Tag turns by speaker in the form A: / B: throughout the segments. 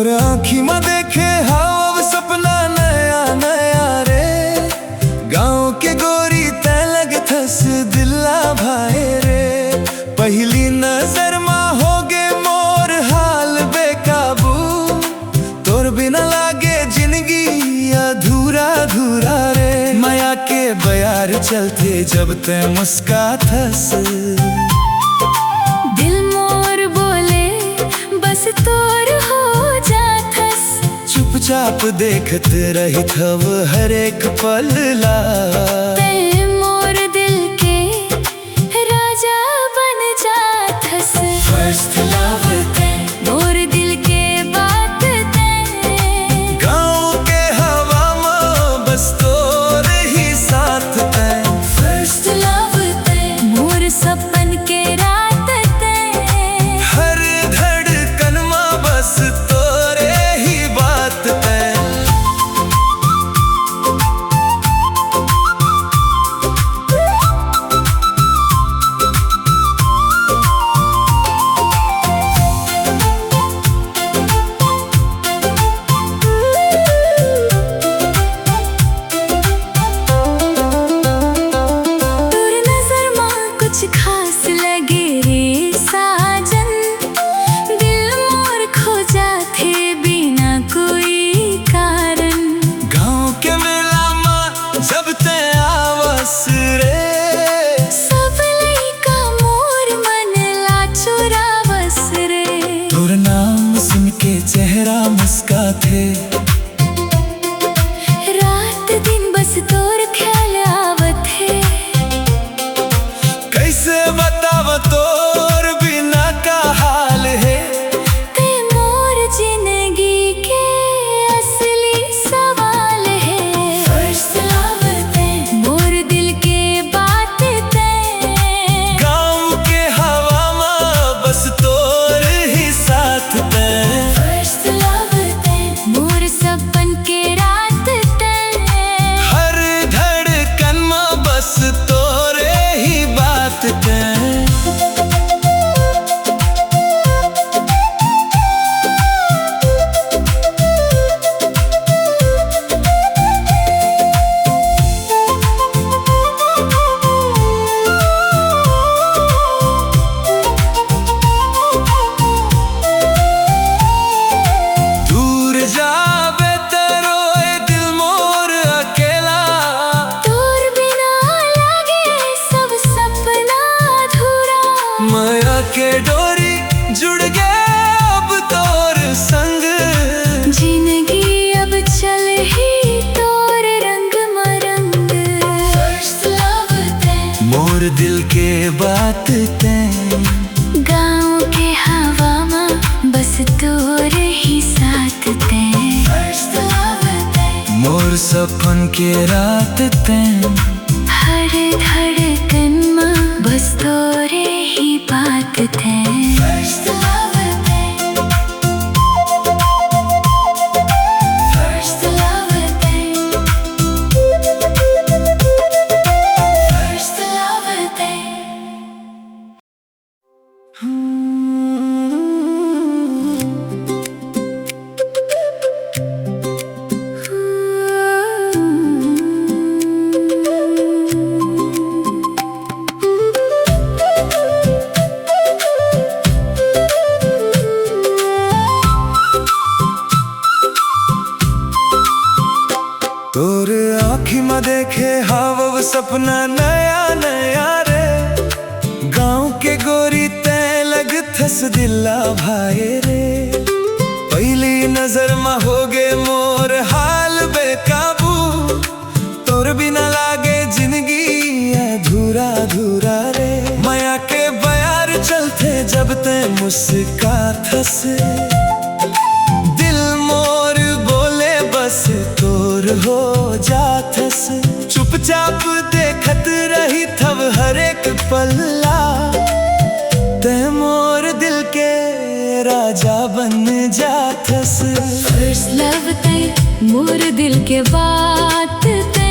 A: तोर आँखी में देखे हाव सपना नया नया रे। गाँव के गोरी तै लग थस दिला भाई रे। पहली नजर में होगे मोर हाल बेकाबू। तोर बिना लागे जिंदगी अधूरा अधूरा रे। माया के बयार चलते जब ते मुस्काथस।
B: दिल मोर बोले बस तोर हो जाथस।
A: चुपचाप देखत रही थव हर एक पल ला।
B: ते मोर दिल के राजा बन जाथस। फर्स्ट लव ते मोर दिल के बात ते।
A: गाँव के हवा में बस तोर ही साथ ते।
B: फर्स्ट लव ते मोर सपन के रात ते।
A: हर धड़कन में बस तोरे ही बात ते।
B: तोर नजर मां कुछ खास लगे रे साजन। दिल मोर खो जाथे बिना कोई कारण।
A: गाँव के मेला में जब ते आवस रे।
B: सब लइका मोर मन ला चुरावस रे।
A: तोर नाम सुन के चेहरा मुस्काथे।
B: रात दिन बस तोर ख्याल आवत है।
A: कैसे बताव तोर बिना का हाल है।
B: ते मोर जिंदगी के असली सवाल है। फर्स्ट लव ते मोर दिल के बात ते।
A: गाँव के हवा में बस तोर ही साथ ते।
B: फर्स्ट लव ते मोर सपन के रात ते।
A: हर धड़कन में बस तोरे ही बात ते। दूर जावे ते रोए दिल मोर अकेला।
B: तोर बिना लागे सब सपना अधूरा।
A: माया के डोरी जुड़ गए अब तोर संग।
B: जिंदगी अब चल ही तोर रंग मरंग। फर्स्ट लव ते
A: मोर दिल के बात ते।
B: गाँव के हवा में बस तोर ही साथ ते। फर्स्ट लव ते
A: मोर सपन के रात ते।
B: हर धड़कन में बस तोरे ही बात ते। फर्स्ट लव ते फर्स्ट लव ते फर्स्ट लव ते।
A: तोर आँखी में देखे हाव सपना नया नया रे। गाँव के गोरी तै लग थस दिला भाई रे। पहली नजर में होगे मोर हाल बेकाबू। तोर बिना लागे जिंदगी अधूरा अधूरा रे। माया के बयार चलते जब ते मुस्काथस। दिल मोर बोले बस तोर हो जाथस। चुपचाप देखत रही थव हर एक पल्ला। ते मोर दिल के राजा बन जाथस।
B: फर्स्ट लव ते मोर दिल के बात ते।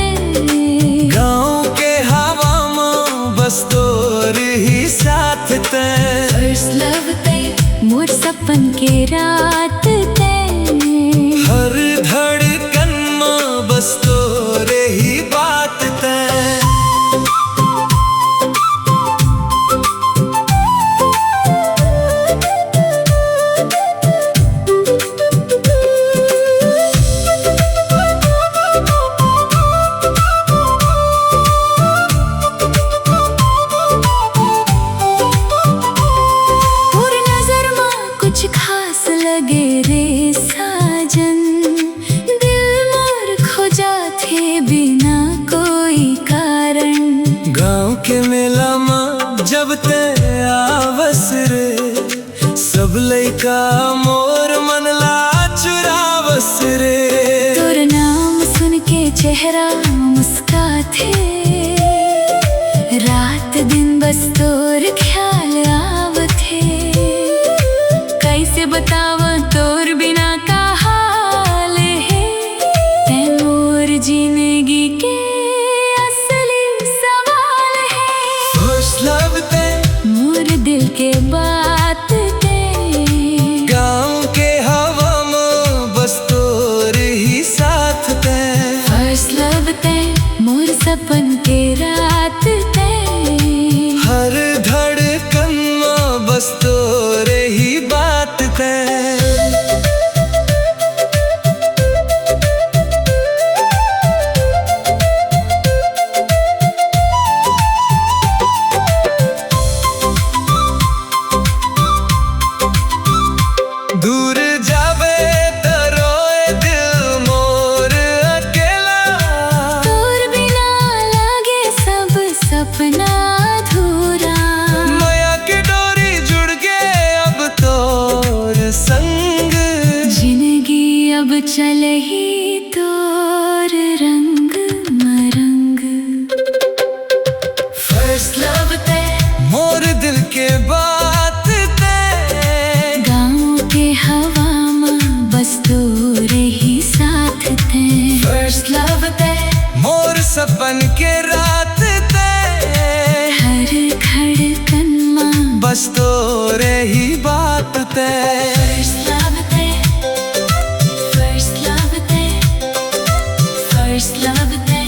A: गाँव के हवा में बस तोर ही साथ ते।
B: फर्स्ट लव ते मोर सपन के रात ते।
A: गाँव के मेला में जब ते आवस रे, सब लइका मोर मनला चुरावस रे।
B: तोर नाम सुन के चेहरा मुस्काथे, रात दिन बस तोर ख्याल आवथे। कैसे बतावा तोर बिना का हाल है, तै मोर जिंदगी के असली सवाल है।
A: फर्स्ट लव ते
B: मोर दिल के बात ते,
A: गाँव के हवा में बस तोर ही साथ ते।
B: फर्स्ट लव ते मोर सपन के रात ते,
A: हर धड़कन में बस तोरे ही बात ते। दूर जावे तो रोए दिल मोर अकेला,
B: तोर बिना लागे सब सपना अधूरा।
A: माया की डोरी जुड़ गए अब तोर संग,
B: जिंदगी अब चले ही तोर रंग मरंग। फर्स्ट लव ते
A: मोर दिल के बात ते,
B: गाँव के हवा में बस तोरे ही साथ थे। फर्स्ट लव ते
A: मोर सपन के रात ते,
B: हर धड़कन में
A: बस तोरे ही बात ते।
B: फर्स्ट लव ते, फर्स्ट लव ते, फर्स्ट लव ते,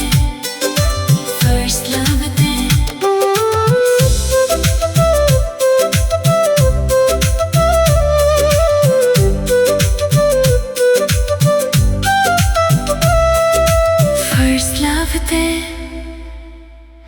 B: फर्स्ट लव ते। फर्स्ट लव ते।